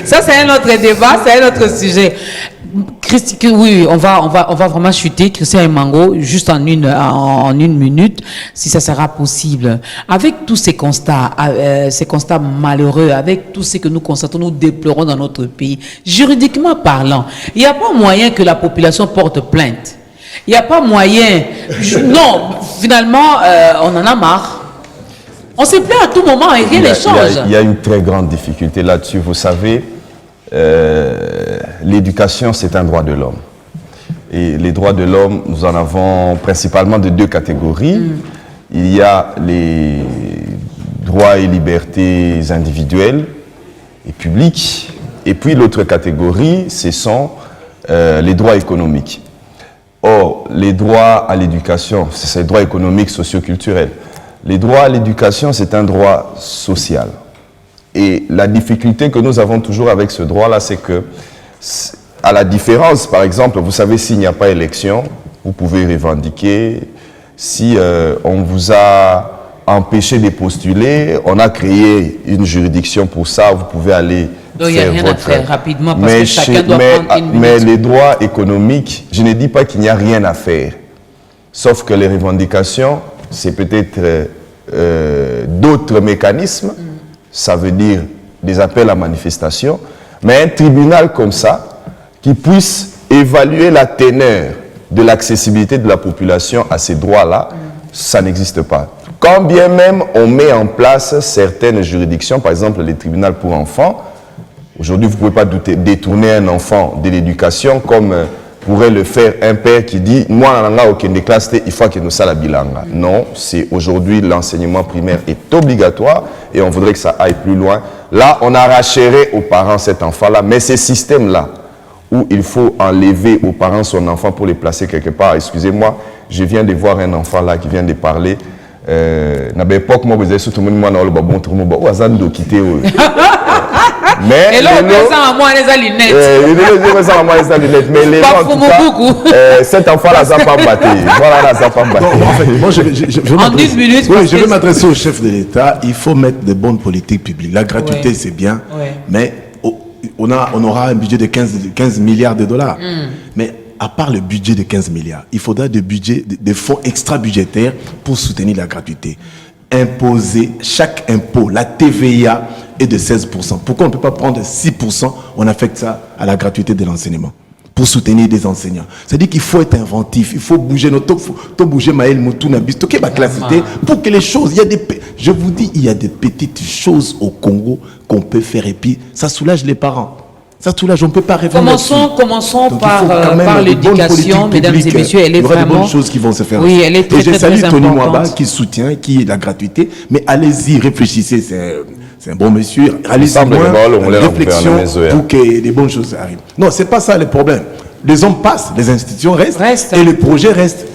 Ça, c'est un autre débat, c'est un autre sujet. Oui, on va vraiment chuter Christian et Mango juste en une minute, si ça sera possible. Avec tous ces constats malheureux, avec tout ce que nous constatons, nous déplorons dans notre pays, juridiquement parlant, il n'y a pas moyen que la population porte plainte. Il n'y a pas moyen. Non, finalement, on en a marre. On se plaint à tout moment et rien ne change. Il y a une très grande difficulté là-dessus. Vous savez, l'éducation, c'est un droit de l'homme. Et les droits de l'homme, nous en avons principalement de deux catégories. Il y a les droits et libertés individuelles et publiques. Et puis l'autre catégorie, ce sont les droits économiques. Or, les droits à l'éducation, c'est les droits économiques, socioculturels. Les droits à l'éducation, c'est un droit social. Et la difficulté que nous avons toujours avec ce droit-là, c'est que, à la différence, par exemple, vous savez, s'il n'y a pas élection, vous pouvez revendiquer. Si on vous a empêché de postuler, on a créé une juridiction pour ça, vous pouvez aller. Donc il n'y a rien à faire rapidement parce que chacun doit prendre une minute. Mais les droits économiques, je ne dis pas qu'il n'y a rien à faire. Sauf que les revendications, c'est peut-être d'autres mécanismes. Ça veut dire des appels à manifestation. Mais un tribunal comme ça, qui puisse évaluer la teneur de l'accessibilité de la population à ces droits-là, ça n'existe pas. Quand bien même on met en place certaines juridictions, par exemple les tribunaux pour enfants, aujourd'hui vous ne pouvez pas détourner un enfant de l'éducation comme pourrait le faire un père qui dit « Moi, il faut que nous ça la bilanga ». Non, c'est aujourd'hui l'enseignement primaire est obligatoire et on voudrait que ça aille plus loin. Là, on arracherait aux parents cet enfant-là, mais ces systèmes-là, où il faut enlever aux parents son enfant pour les placer quelque part. Excusez-moi, je viens de voir un enfant là qui vient de parler. Na l'époque, moi, vous avez surtout moi, on a bon tout le monde, oh, azando quitté. Mais et là, on met ça à moi les lunettes. Mais les gens, cet enfant-là, ça pas battu. Voilà, ça pas battu. En fait, moi, en une minute, oui, je vais m'adresser au chef de l'État. Il faut mettre de bonnes politiques publiques. La gratuité, c'est bien, mais on aura un budget de 15 milliards de dollars. Mais à part le budget de 15 milliards, il faudra des fonds extra-budgétaires pour soutenir la gratuité. Imposer chaque impôt, la TVA est de 16%. Pourquoi on ne peut pas prendre 6%, on affecte ça à la gratuité de l'enseignement pour soutenir des enseignants. C'est-à-dire qu'il faut être inventif, il faut bouger bouger Maël Moutouna Bistoké, ma classité, pour que les choses, je vous dis, il y a des petites choses au Congo qu'on peut faire et puis ça soulage les parents. Ça soulage, on ne peut pas répondre. Commençons par l'éducation, mesdames et messieurs, elle est vraiment... Il y aura de bonnes choses qui vont se faire. Oui, elle est très, et je salue Tony Mwaba importante. qui soutient, qui est la gratuité, mais allez-y, réfléchissez, c'est un bon monsieur, allez-y, réflexion pour que des bonnes choses arrivent. Non, c'est pas ça le problème. Les hommes passent, les institutions restent. Et le projet reste.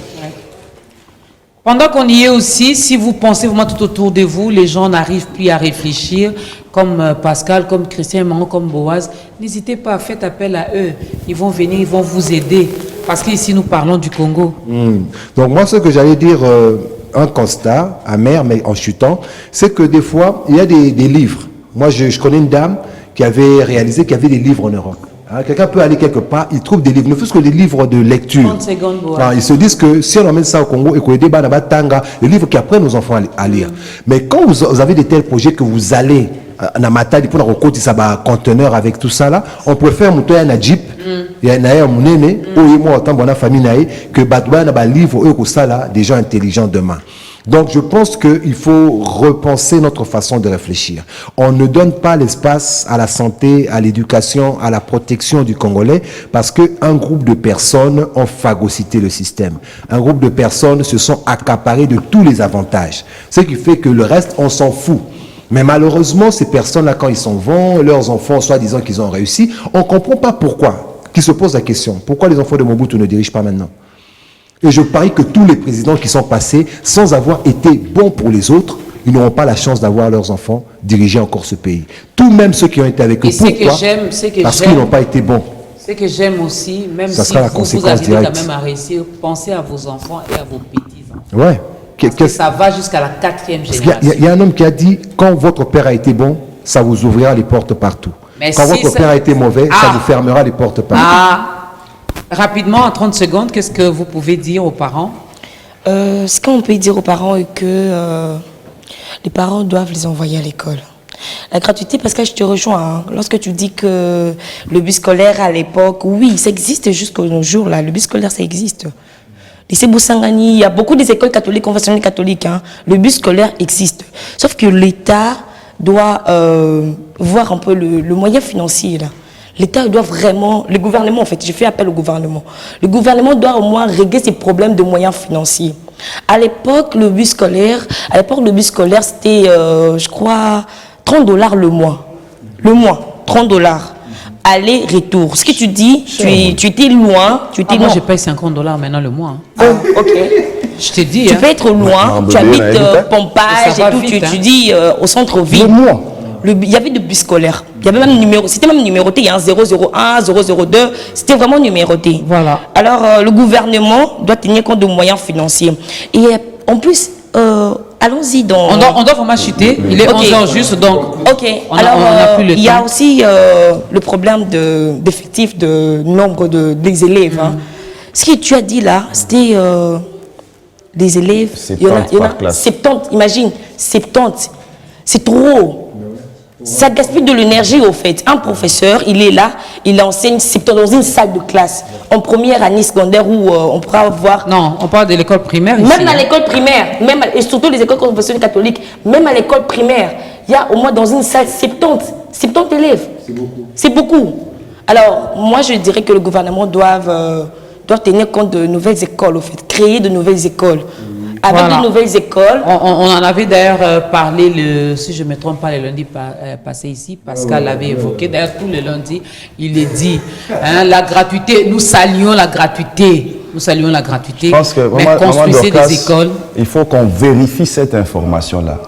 Pendant qu'on y est aussi, si vous pensez vraiment tout autour de vous, les gens n'arrivent plus à réfléchir, comme Pascal, comme Christian Mango, comme Boaz, n'hésitez pas, faites appel à eux. Ils vont venir, ils vont vous aider. Parce qu'ici, nous parlons du Congo. Donc moi, ce que j'allais dire, un constat amer, mais en chutant, c'est que des fois, il y a des livres. Moi, je connais une dame qui avait réalisé qu'il y avait des livres en Europe. Hein, quelqu'un peut aller quelque part, il trouve des livres, ne fût-ce que des livres de lecture. 30 secondes, Ils se disent que si on emmène ça au Congo et qu'on aide Tanga, les livres qui apprennent nos enfants à lire. Mais quand vous avez de tels projets que vous allez na matadi pour la recoute ça va conteneur avec tout ça là, on peut faire monter un jeep et un air munene ou moi autant bonne famille naï que badouba na ba livre eux ça là des gens intelligents demain. Donc je pense qu'il faut repenser notre façon de réfléchir. On ne donne pas l'espace à la santé, à l'éducation, à la protection du Congolais parce qu'un groupe de personnes ont phagocyté le système. Un groupe de personnes se sont accaparés de tous les avantages. Ce qui fait que le reste, on s'en fout. Mais malheureusement, ces personnes-là, quand ils s'en vont, leurs enfants, soi-disant qu'ils ont réussi, on ne comprend pas pourquoi. Qui se pose la question, pourquoi les enfants de Mobutu ne dirigent pas maintenant? Et je parie que tous les présidents qui sont passés, sans avoir été bons pour les autres, ils n'auront pas la chance d'avoir leurs enfants diriger encore ce pays. Tout même ceux qui ont été avec eux. Pourquoi? Parce qu'ils n'ont pas été bons. Ce que j'aime aussi, même ça si sera la vous conséquence arrivez directe. quand même à réussir, pensez à vos enfants et à vos petits-enfants. Ouais. Parce que ça va jusqu'à la 4e Parce génération. qu'il y a un homme qui a dit, quand votre père a été bon, ça vous ouvrira les portes partout. Mais Quand si votre ça- père a été mauvais, ça Ah. vous fermera les portes partout. Rapidement, en 30 secondes, qu'est-ce que vous pouvez dire aux parents? Ce qu'on peut dire aux parents est que les parents doivent les envoyer à l'école. La gratuité, parce que je te rejoins, hein, lorsque tu dis que le bus scolaire à l'époque, oui, ça existe jusqu'à nos jours, là, le bus scolaire, ça existe. Lycée Boussangani, il y a beaucoup des écoles catholiques, conventionnelles catholiques, hein, le bus scolaire existe. Sauf que l'État doit voir un peu le moyen financier, là. L'État doit vraiment, le gouvernement en fait, j'ai fait appel au gouvernement. Le gouvernement doit au moins régler ses problèmes de moyens financiers. À l'époque, le bus scolaire, c'était, je crois, $30 le mois. Le mois, $30. Aller-retour. Ce que tu dis, tu étais loin, Moi, je paye $50 maintenant le mois. Ah, ok. Je te dis. Tu hein. peux être loin, tu habites Pompage Ça va et tout, vite, hein. tu dis au centre-ville. Le mois. Il y avait de bus scolaires. Il y avait même c'était même numéroté, il y a un 001, 002, c'était vraiment numéroté. Voilà. Alors le gouvernement doit tenir compte de moyens financiers. Et en plus, allons-y dans... On doit vraiment chuter. Il est Ok. 11h juste, donc Ok, on alors n'a plus le il y a temps. aussi le problème d'effectifs, de nombre des élèves. Hein. Ce que tu as dit là, c'était des élèves, 70 par classe. 70, imagine, 70, c'est trop. Ça gaspille de l'énergie au fait. Un professeur, il est là, il enseigne 70 dans une salle de classe, en première année secondaire où on pourra voir... Non, on parle de l'école primaire ici. Même dans l'école primaire, et surtout les écoles confessionnelles catholiques, même à l'école primaire, il y a au moins dans une salle 70 élèves. C'est beaucoup. C'est beaucoup. Alors, moi, je dirais que le gouvernement doit tenir compte de nouvelles écoles, au fait, créer de nouvelles écoles. Avec Voilà. de nouvelles écoles. On en avait d'ailleurs parlé, si je ne me trompe pas, le lundi passé ici. Pascal l'avait évoqué. D'ailleurs, tous les lundis, il est dit. Hein, la gratuité, nous saluons la gratuité. Nous saluons la gratuité. Je pense que mais construisez des écoles. il faut qu'on vérifie cette information-là.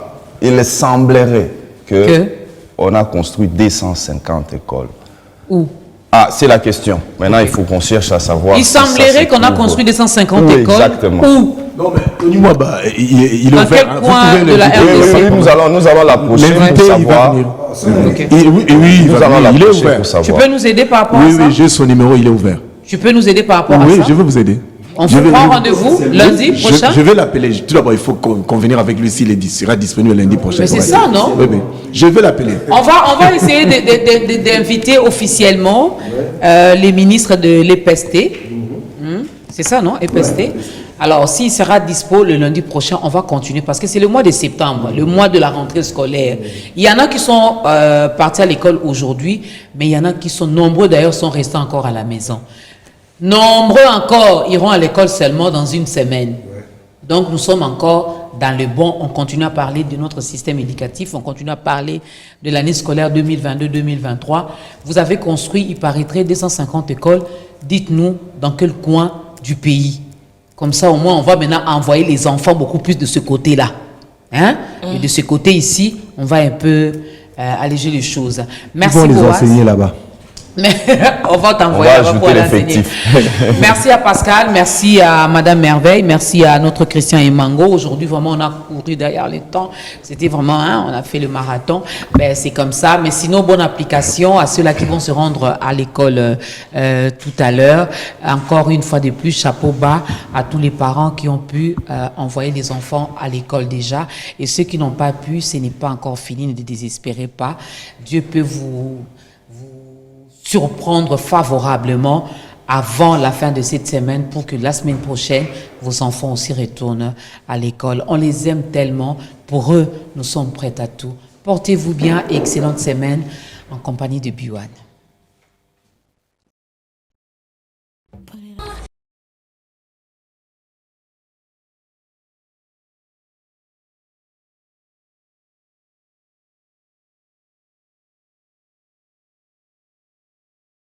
Il semblerait que on a construit 250 écoles. Où? Ah, c'est la question. Maintenant, il faut qu'on cherche à savoir. Il si ça semblerait se qu'on a trouve. construit 250 Oui, écoles. exactement. Où? Non, mais Tony Mwaba, il est Dans ouvert. quel hein. coin Vous pouvez de la l'inviter. RDC? Oui, nous allons l'approcher pour L'invité, il va savoir. venir. Ok. Et oui, il Nous va allons venir. Il est l'approcher ouvert. pour Tu savoir. peux nous aider par rapport Oui, à ça? oui, j'ai son numéro, il est ouvert. Tu peux nous aider par rapport à Oui, ça? je vais vous aider. On vous prend rendez-vous lundi prochain? Je vais l'appeler. Tout d'abord, il faut convenir avec lui s'il sera disponible lundi prochain. Mais c'est ça, non? Oui, oui. Je vais l'appeler. On va essayer d'inviter officiellement les ministres de l'EPST. C'est ça, non? EPST. Alors, s'il sera dispo le lundi prochain, on va continuer parce que c'est le mois de septembre, le mois de la rentrée scolaire. Il y en a qui sont partis à l'école aujourd'hui, mais il y en a qui sont nombreux d'ailleurs, sont restés encore à la maison. Nombreux encore iront à l'école seulement dans une semaine. Donc, nous sommes encore dans le bon. On continue à parler de notre système éducatif. On continue à parler de l'année scolaire 2022-2023. Vous avez construit, il paraîtrait, 250 écoles. Dites-nous dans quel coin du pays. Comme ça, au moins, on va maintenant envoyer les enfants beaucoup plus de ce côté-là. Hein? Et de ce côté ici, on va un peu alléger les choses. Merci, Ils vont les Boaz. enseigner là-bas. Mais on va t'envoyer On va là-bas pour ajouter l'enseigner. l'effectif. Merci à Pascal, merci à Madame Merveille, merci à notre Christian Emango. Aujourd'hui, vraiment, on a couru derrière le temps. C'était vraiment, hein, on a fait le marathon. Ben, c'est comme ça. Mais sinon, bonne application à ceux-là qui vont se rendre à l'école tout à l'heure. Encore une fois de plus, chapeau bas à tous les parents qui ont pu envoyer les enfants à l'école déjà. Et ceux qui n'ont pas pu, ce n'est pas encore fini, ne désespérez pas. Dieu peut vous surprendre favorablement avant la fin de cette semaine pour que la semaine prochaine, vos enfants aussi retournent à l'école. On les aime tellement. Pour eux, nous sommes prêts à tout. Portez-vous bien et excellente semaine en compagnie de Biwan.